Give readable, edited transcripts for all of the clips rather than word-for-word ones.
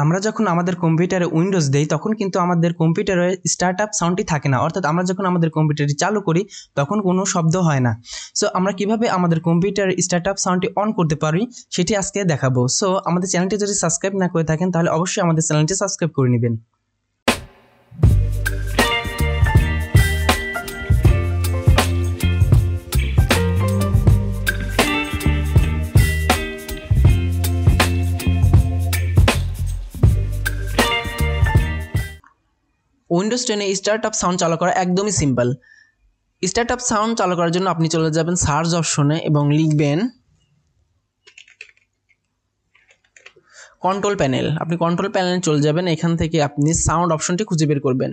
আমরা যখন আমাদের কম্পিউটারে উইন্ডোজ দেই তখন কিন্তু আমাদের কম্পিউটারে স্টার্টআপ সাউন্ডটি থাকে না, অর্থাৎ আমরা যখন আমাদের কম্পিউটারটি চালু করি তখন কোনো শব্দ হয় না। সো আমরা কিভাবে আমাদের কম্পিউটারের স্টার্টআপ সাউন্ডটি অন করতে পারি সেটি আজকে দেখাবো। সো আমাদের চ্যানেলটি যদি সাবস্ক্রাইব না করে থাকেন তাহলে অবশ্যই আমাদের চ্যানেলটি সাবস্ক্রাইব করে নেবেন। উইন্ডোজ 10 এ স্টার্টআপ সাউন্ড চালু করা একদমই সিম্পল। স্টার্টআপ সাউন্ড চালু করার জন্য আপনি চলে যাবেন সার্চ অপশনে এবং লিখবেন কন্ট্রোল প্যানেল। আপনি কন্ট্রোল প্যানেলে চলে যাবেন, এখান থেকে আপনি সাউন্ড অপশনটি খুঁজে বের করবেন।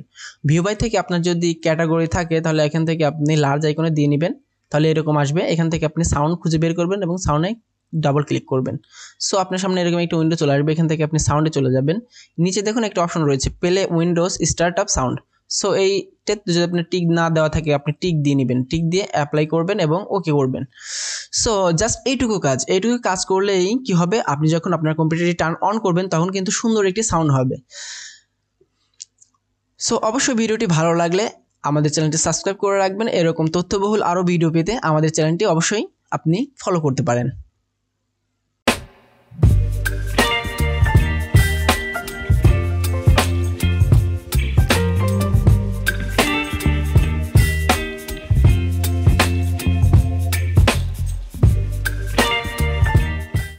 ভিউ বাই থেকে আপনার যদি ক্যাটাগরি থাকে তাহলে এখান থেকে আপনি লার্জ আইকনে দিয়ে নেবেন, তাহলে এরকম আসবে। এখান থেকে আপনি সাউন্ড খুঁজে বের করবেন এবং সাউন্ডে ডাবল ক্লিক করবেন। সো আপনার সামনে এরকম একটা উইন্ডো চলে আসবে, এখান থেকে আপনি সাউন্ডে চলে যাবেন। নিচে দেখুন একটা অপশন রয়েছে play Windows startup sound. So এইটা যদি আপনার টিক না দেওয়া থাকে আপনি টিক দিয়ে নেবেন, টিক দিয়ে অ্যাপ্লাই করবেন এবং ওকে করবেন। সো জাস্ট এইটুকু কাজ করলেই কি হবে, আপনি যখন আপনার কম্পিউটারটি টার্ন অন করবেন তখন কিন্তু সুন্দর একটি সাউন্ড হবে। সো অবশ্যই ভিডিওটি ভালো লাগলে আমাদের চ্যানেলটি সাবস্ক্রাইব করে রাখবেন। এরকম তথ্যবহুল আরও ভিডিও পেতে আমাদের চ্যানেলটি অবশ্যই আপনি ফলো করতে পারেন।